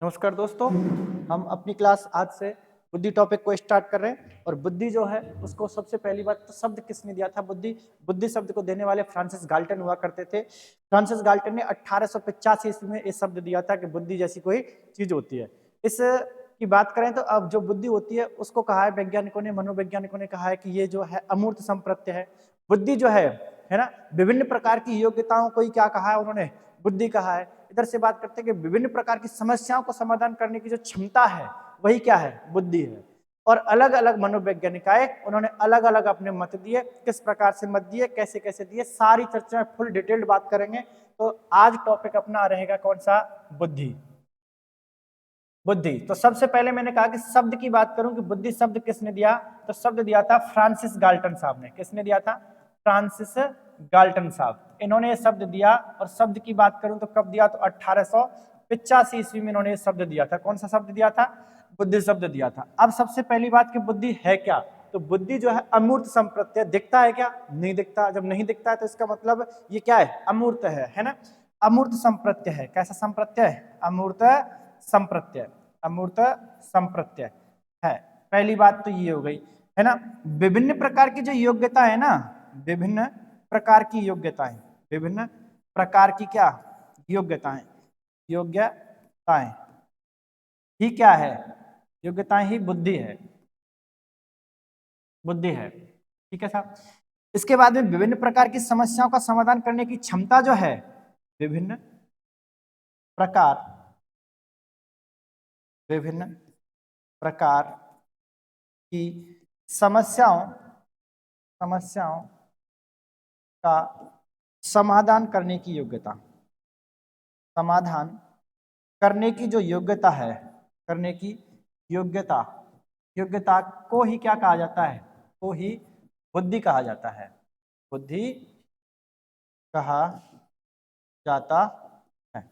नमस्कार दोस्तों, हम अपनी क्लास आज से बुद्धि टॉपिक को स्टार्ट कर रहे हैं। और बुद्धि जो है उसको सबसे पहली बात तो शब्द किसने दिया था? बुद्धि। बुद्धि शब्द को देने वाले फ्रांसिस गाल्टन हुआ करते थे। फ्रांसिस गाल्टन ने 1885 ईस्वी में ये शब्द दिया था कि बुद्धि जैसी कोई चीज होती है। इस की बात करें तो अब जो बुद्धि होती है उसको कहा है वैज्ञानिकों ने, मनोवैज्ञानिकों ने कहा है कि ये जो है अमूर्त संप्रत्य है। बुद्धि जो है ना, विभिन्न प्रकार की योग्यताओं को ही क्या कहा है उन्होंने? बुद्धि कहा है। इधर से बात करते हैं कि विभिन्न प्रकार की समस्याओं को समाधान करने की जो क्षमता है वही क्या है? बुद्धि है। और अलग अलग मनोवैज्ञानिक आए, उन्होंने अलग अलग अपने मत दिए, किस प्रकार से मत दिए, कैसे कैसे दिए, सारी चर्चा में फुल डिटेल्ड बात करेंगे। तो आज टॉपिक अपना रहेगा कौन सा? बुद्धि। बुद्धि। तो सबसे पहले मैंने कहा कि शब्द की बात करूं कि बुद्धि शब्द किसने दिया, तो शब्द दिया था फ्रांसिस गाल्टन साहब ने। किसने दिया था? फ्रांसिस गाल्टन साहब, इन्होंने ये शब्द दिया। और शब्द की बात करूं तो कब दिया? तो 1885 ईस्वी में इन्होंने ये शब्द दिया था। कौन सा शब्द दिया था? बुद्धि शब्द दिया था। अब सबसे पहली बात कि बुद्धि है क्या? तो बुद्धि जो है अमूर्त संप्रत्य। दिखता है क्या? नहीं दिखता। जब नहीं दिखता है तो इसका मतलब ये क्या है? अमूर्त है ना। अमूर्त संप्रत्य है। कैसा संप्रत्य है? अमूर्त संप्रत्यय। अमूर्त संप्रत्यय है। पहली बात तो ये हो गई, है ना। विभिन्न प्रकार की जो योग्यता है ना, विभिन्न प्रकार की योग्यताएं, विभिन्न प्रकार की क्या योग्यताएं? योग्यताएं ही क्या है? योग्यताएं ही बुद्धि है। बुद्धि है, ठीक है साहब। इसके बाद में विभिन्न प्रकार की समस्याओं का समाधान करने की क्षमता जो है, विभिन्न प्रकार विभिन्न प्रकार की समस्याओं समस्याओं का समाधान करने की योग्यता। समाधान करने की जो योग्यता है, करने की योग्यता, योग्यता को ही क्या कहा जाता है? को ही बुद्धि कहा जाता है। बुद्धि कहा जाता है।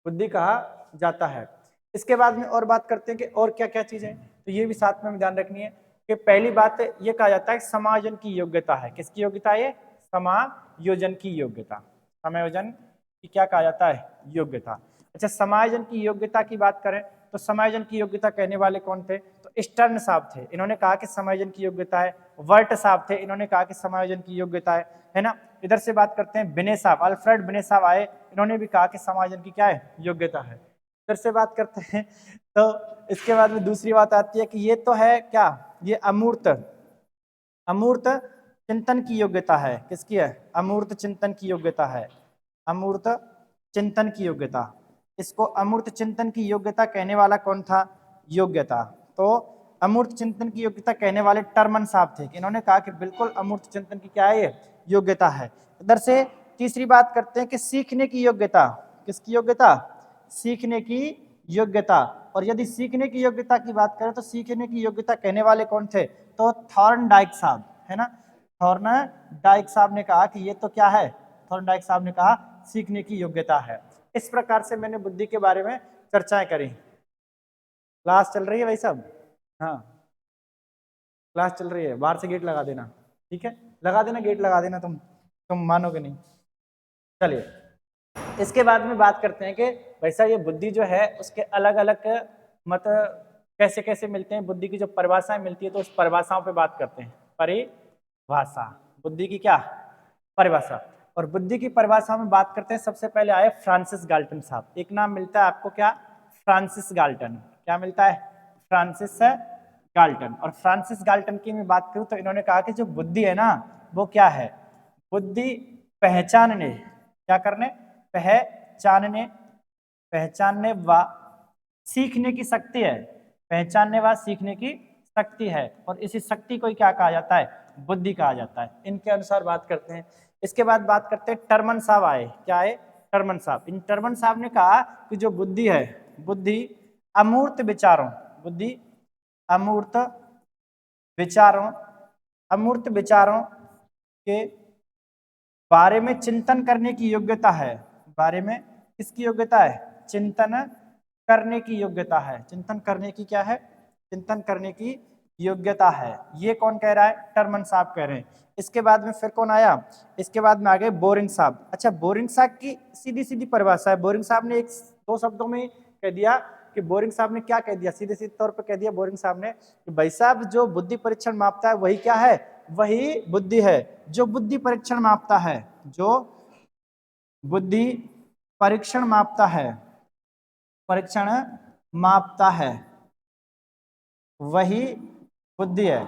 बुद्धि कहा जाता है। इसके बाद में और बात करते हैं कि और क्या क्या चीजें हैं, तो ये भी साथ में ध्यान रखनी है कि पहली बात ये कहा जाता है समायोजन की योग्यता है। किसकी योग्यता है ये? समायोजन की योग्यता। समायोजन की क्या कहा जाता है? योग्यता। अच्छा, समायोजन की योग्यता की बात करें तो समायोजन की योग्यता कहने वाले कौन थे? तो स्टर्न साहब थे, इन्होंने कहा कि समायोजन की योग्यता है। वर्ट साहब थे, इन्होंने कहा कि समायोजन की योग्यता है ना। इधर से बात करते हैं बिने साहब, अल्फ्रेड बिने साहब आए, इन्होंने भी कहा कि समायोजन की क्या है? योग्यता है। इधर से बात करते हैं तो इसके बाद में दूसरी बात आती है कि ये तो है क्या? ये अमूर्त अमूर्त चिंतन की योग्यता है। किसकी है? अमूर्त चिंतन की योग्यता है। अमूर्त चिंतन की योग्यता। इसको अमूर्त चिंतन की योग्यता कहने वाला कौन था? योग्यता। तो अमूर्त चिंतन की योग्यता कहने वाले टर्मन साहब थे, इन्होंने कहा कि बिल्कुल अमूर्त चिंतन की क्या है? ये योग्यता है। इधर से तीसरी बात करते हैं कि सीखने की योग्यता। किसकी योग्यता? सीखने की योग्यता। और यदि सीखने की योग्यता की बात करें तो सीखने की योग्यता कहने वाले कौन थे? तो थॉर्नडाइक साहब, है ना। थॉर्नडाइक साहब ने कहा कि ये तो क्या है? थॉर्नडाइक साहब ने कहा सीखने की योग्यता है। इस प्रकार से मैंने बुद्धि के बारे में चर्चाएं करी। क्लास चल रही है भाई साहब? हाँ, क्लास चल रही है। बाहर से गेट लगा देना, ठीक है? लगा देना, गेट लगा देना। तुम मानोगे नहीं। चलिए, इसके बाद में बात करते हैं कि वैसा ये बुद्धि जो है उसके अलग अलग मत कैसे कैसे मिलते हैं। बुद्धि की जो परिभाषाएं मिलती है तो उस परिभाषाओं पे बात करते हैं। परिभाषा, बुद्धि की क्या परिभाषा। और बुद्धि की परिभाषा में बात करते हैं, सबसे पहले आए फ्रांसिस गाल्टन साहब। एक नाम मिलता है आपको, क्या? Francis Galton. क्या मिलता है? Francis Galton. और फ्रांसिस गाल्टन की मैं बात करूं तो इन्होंने कहा कि जो बुद्धि है ना वो क्या है? बुद्धि पहचानने, क्या करने? पहचानने, पहचानने व सीखने की शक्ति है। पहचानने व सीखने की शक्ति है। और इसी शक्ति को क्या कहा जाता है? बुद्धि कहा जाता है। इनके अनुसार बात करते हैं। इसके बाद बात करते हैं, टर्मन साहब आए। क्या आए? टर्मन साहब। इन टर्मन साहब ने कहा कि जो बुद्धि है, बुद्धि अमूर्त विचारों, बुद्धि अमूर्त विचारों, अमूर्त विचारों के बारे में चिंतन करने की योग्यता है। बारे में किसकी योग्यता है? चिंतन करने की योग्यता है। चिंतन करने की क्या है? चिंतन करने की योग्यता है। ये कौन कह रहा है? टर्मन साहब कह रहे हैं। इसके बाद में फिर कौन आया? इसके बाद में आ गए बोरिंग साहब। अच्छा, बोरिंग साहब की सीधी सीधी परिभाषा है। बोरिंग साहब ने एक दो शब्दों में कह दिया कि बोरिंग साहब ने क्या कह दिया, सीधे सीधे तौर पे कह दिया बोरिंग साहब ने कि भाई साहब जो बुद्धि परीक्षण मापता है वही क्या है, वही बुद्धि है। जो बुद्धि परीक्षण मापता है, जो बुद्धि परीक्षण मापता है, परीक्षण मापता है वही बुद्धि है।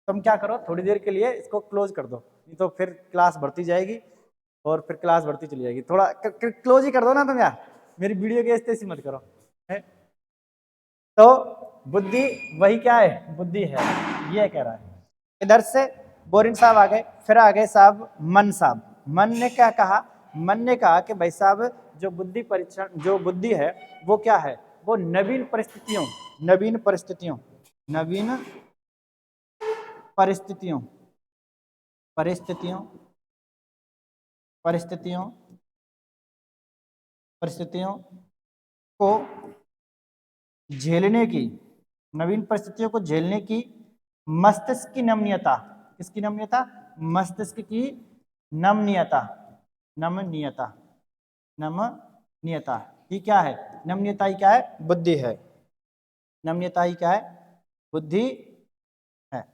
तुम क्या करो, थोड़ी देर के लिए इसको क्लोज कर दो, नहीं तो फिर क्लास बढ़ती जाएगी और फिर क्लास बढ़ती चली जाएगी। थोड़ा क्लोज ही कर दो ना तुम यार, मेरी वीडियो के ऐसे मत करो है? तो बुद्धि वही क्या है, बुद्धि है, ये कह रहा है। इधर से बोरिंग साहब आ गए, फिर आ गए साहब मन साहब। मन ने क्या कहा, मन ने कहा कि भाई साहब जो बुद्धि परीक्षण, जो बुद्धि है वो क्या है, वो नवीन परिस्थितियों, नवीन परिस्थितियों, नवीन परिस्थितियों, परिस्थितियों, परिस्थितियों, परिस्थितियों को झेलने की, नवीन परिस्थितियों को झेलने की मस्तिष्क की नमनीयता, किसकी नमनीयता, मस्तिष्क की नमनीयता, नमनीयता, नमनीयता ही क्या है, नमनीयता ही क्या है, बुद्धि है। नमनीयता ही क्या है, बुद्धि है।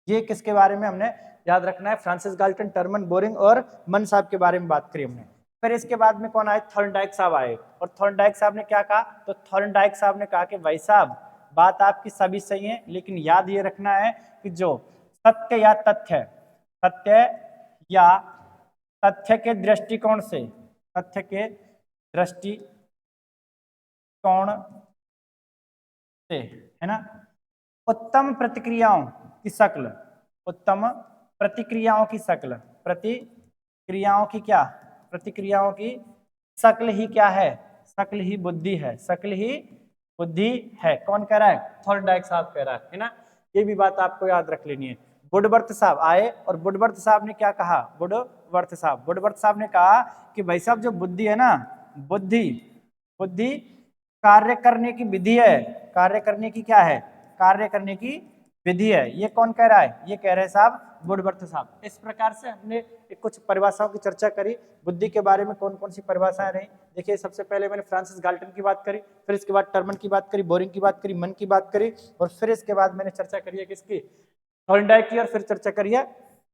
ये किसके बारे में हमने याद रखना है, फ्रांसिस गाल्टन, टर्मन, बोरिंग और मन साहब के बारे में बात करी हमने। फिर इसके बाद में कौन आए, थॉर्नडाइक साहब आए। और थॉर्नडाइक साहब ने क्या कहा, तो थॉर्नडाइक साहब ने कहा कि भाई साहब बात आपकी सभी सही है, लेकिन याद ये रखना है कि जो सत्य या तथ्य, सत्य या तथ्य के दृष्टिकोण से, तथ्य के दृष्टिकोण से, है ना, उत्तम प्रतिक्रियाओं की शक्ल, उत्तम प्रतिक्रियाओं की शक्ल, प्रतिक्रियाओं की क्या, प्रतिक्रियाओं की शक्ल ही क्या है, शक्ल ही बुद्धि है, शक्ल ही बुद्धि है। कौन कह रहा है, थॉर्नडाइक साहब कह रहा है ना। ये भी बात आपको याद रख लेनी है। वुडवर्थ साहब आए और वुडवर्थ साहब ने क्या कहा, वुडवर्थ साहब ने कहा कि भाई साहब जो बुद्धि है ना, बुद्धि, बुद्धि कार्य करने की विधि है, कार्य करने की क्या है, कार्य करने की विधि है। ये कौन कह रहा है, ये कह रहे हैं साहब वुडवर्थ साहब। इस प्रकार से हमने कुछ परिभाषाओं की चर्चा करी। बुद्धि के बारे में कौन कौन सी परिभाषाएं रही, देखिए सबसे पहले मैंने फ्रांसिस गाल्टन की बात करी, फिर इसके बाद टर्मन की बात करी, बोरिंग की बात करी, मन की बात करी, और फिर इसके बाद मैंने चर्चा करी है किसकी, थॉर्नडाइक की, और फिर चर्चा करी है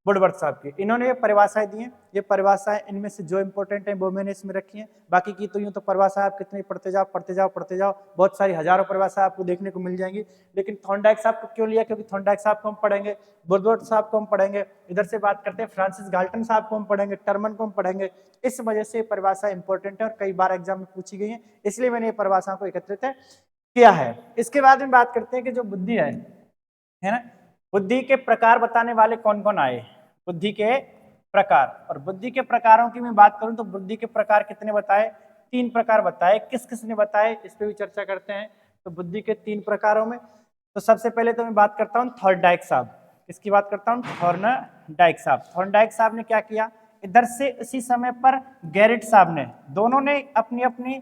वुडवर्थ साहब की। इन्होंने ये परिभाषाएं दी हैं, ये परिभाषाएं इनमें से जो इंपॉर्टेंट है वो मैंने इसमें रखी है। बाकी की तो यूं तो परिभाषा आप कितनी पढ़ते जाओ पढ़ते जाओ पढ़ते जाओ, बहुत सारी हजारों परिभाषा आपको देखने को मिल जाएंगी। लेकिन थॉर्नडाइक साहब को क्यों लिया, क्योंकि थॉर्नडाइक साहब को हम पढ़ेंगे, वुडवर्थ साहब को हम पढ़ेंगे, इधर से बात करते हैं फ्रांसिस गाल्टन साहब को हम पढ़ेंगे, टर्मन को हम पढ़ेंगे। इस वजह से परिभाषा इंपॉर्टेंट है और कई बार एग्जाम में पूछी गई है, इसलिए मैंने ये परिभाषाओं को एकत्रित किया है। इसके बाद में बात करते हैं कि जो बुद्धि है ना, बुद्धि के प्रकार बताने वाले कौन कौन आए, बुद्धि के प्रकार। और बुद्धि के प्रकारों की मैं बात करूं तो बुद्धि के प्रकार कितने बताए, 3 प्रकार बताए। किस किस ने बताए, इस पे भी चर्चा करते हैं। तो बुद्धि के 3 प्रकारों में तो सबसे पहले तो मैं बात करता हूं थॉर्नडाइक साहब, किसकी बात करता हूं, थॉर्नडाइक साहब। थॉर्नडाइक साहब ने क्या किया, इधर से इसी समय पर गैरेट साहब ने, दोनों ने अपनी अपनी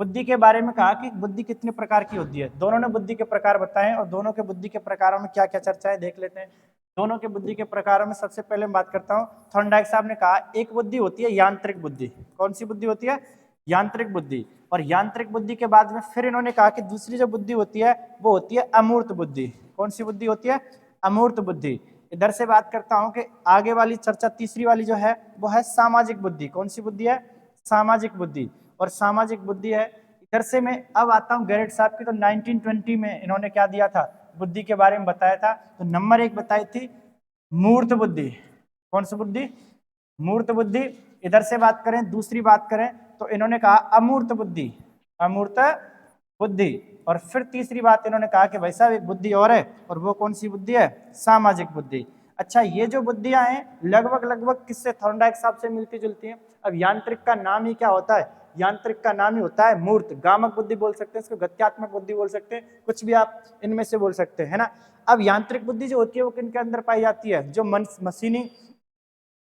बुद्धि के बारे में कहा कि बुद्धि कितने प्रकार की होती है। दोनों ने बुद्धि के प्रकार बताए और दोनों के बुद्धि के प्रकारों में क्या क्या चर्चा है देख लेते हैं। दोनों के बुद्धि के प्रकारों में सबसे पहले मैं बात करता हूं, थॉर्नडाइक साहब ने कहा एक बुद्धि होती है यांत्रिक बुद्धि। कौन सी बुद्धि होती है, यांत्रिक बुद्धि। और यांत्रिक बुद्धि के बाद में फिर इन्होंने कहा कि दूसरी जो बुद्धि होती है वो होती है अमूर्त बुद्धि। कौन सी बुद्धि होती है, अमूर्त बुद्धि। इधर से बात करता हूं कि आगे वाली चर्चा तीसरी वाली जो है वो है सामाजिक बुद्धि। कौन सी बुद्धि है, सामाजिक बुद्धि। और सामाजिक बुद्धि है, इधर से मैं अब आता हूं गैरेट साहब की। तो 1920 में इन्होंने क्या दिया था, बुद्धि के बारे में बताया था। तो नंबर 1 बताई थी मूर्त बुद्धि। कौन सी बुद्धि, मूर्त बुद्धि। इधर से बात करें, दूसरी बात करें तो इन्होंने कहा अमूर्त बुद्धि, अमूर्त बुद्धि। और फिर तीसरी बात इन्होंने कहा कि भाई साहब एक बुद्धि और है, और वो कौन सी बुद्धि है, सामाजिक बुद्धि। अच्छा, ये जो बुद्धियां हैं लगभग लगभग किससे, थॉर्नडाइक साहब से मिलती जुलती हैं। अब यांत्रिक का नाम ही क्या होता है, यांत्रिक का नाम ही होता है मूर्त। गामक बुद्धि बोल सकते हैं इसको, गत्यात्मक बुद्धि बोल सकते हैं, कुछ भी आप इनमें से बोल सकते हैं, है ना। अब यांत्रिक बुद्धि जो होती है वो किनके अंदर पाई जाती है, जो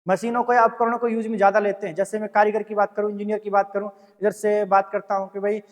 मशीनों को या उपकरणों को यूज में ज्यादा लेते हैं। जैसे मैं कारीगर की बात करूं, इंजीनियर की बात करूं, इधर से बात करता हूं कि भाई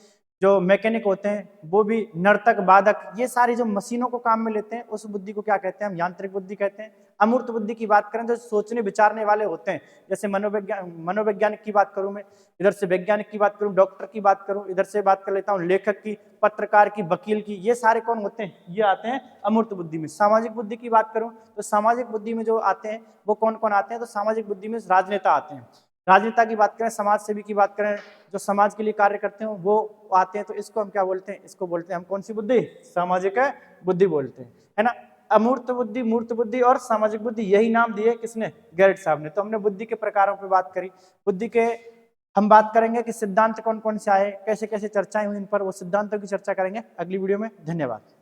जो मैकेनिक होते हैं वो भी, नर्तक, वादक, ये सारी जो मशीनों को काम में लेते हैं उस बुद्धि को क्या कहते हैं हम? यांत्रिक बुद्धि कहते हैं। अमूर्त बुद्धि की बात करें तो सोचने विचारने वाले होते हैं, जैसे मनोवैज्ञानिक की बात करूं मैं, इधर से वैज्ञानिक की बात करूं, डॉक्टर की बात करूं, इधर से बात कर लेता हूं लेखक की, पत्रकार की, वकील की, ये सारे कौन होते हैं? ये आते हैं अमूर्त बुद्धि में। सामाजिक बुद्धि की बात करूं तो सामाजिक बुद्धि में जो आते हैं वो कौन कौन आते हैं? तो सामाजिक बुद्धि में राजनेता आते हैं। राजनेता की बात करें, समाज सेवी की बात करें, जो समाज के लिए कार्य करते हैं वो आते हैं। तो इसको हम क्या बोलते हैं? इसको बोलते हैं हम कौन सी बुद्धि? सामाजिक बुद्धि बोलते हैं, है ना। अमूर्त बुद्धि, मूर्त बुद्धि और सामाजिक बुद्धि, यही नाम दिए किसने? गैरट साहब ने। तो हमने बुद्धि के प्रकारों पे बात करी। बुद्धि के हम बात करेंगे कि सिद्धांत कौन कौन से आए, कैसे कैसे चर्चाएं हुई इन पर, वो सिद्धांतों की चर्चा करेंगे अगली वीडियो में। धन्यवाद।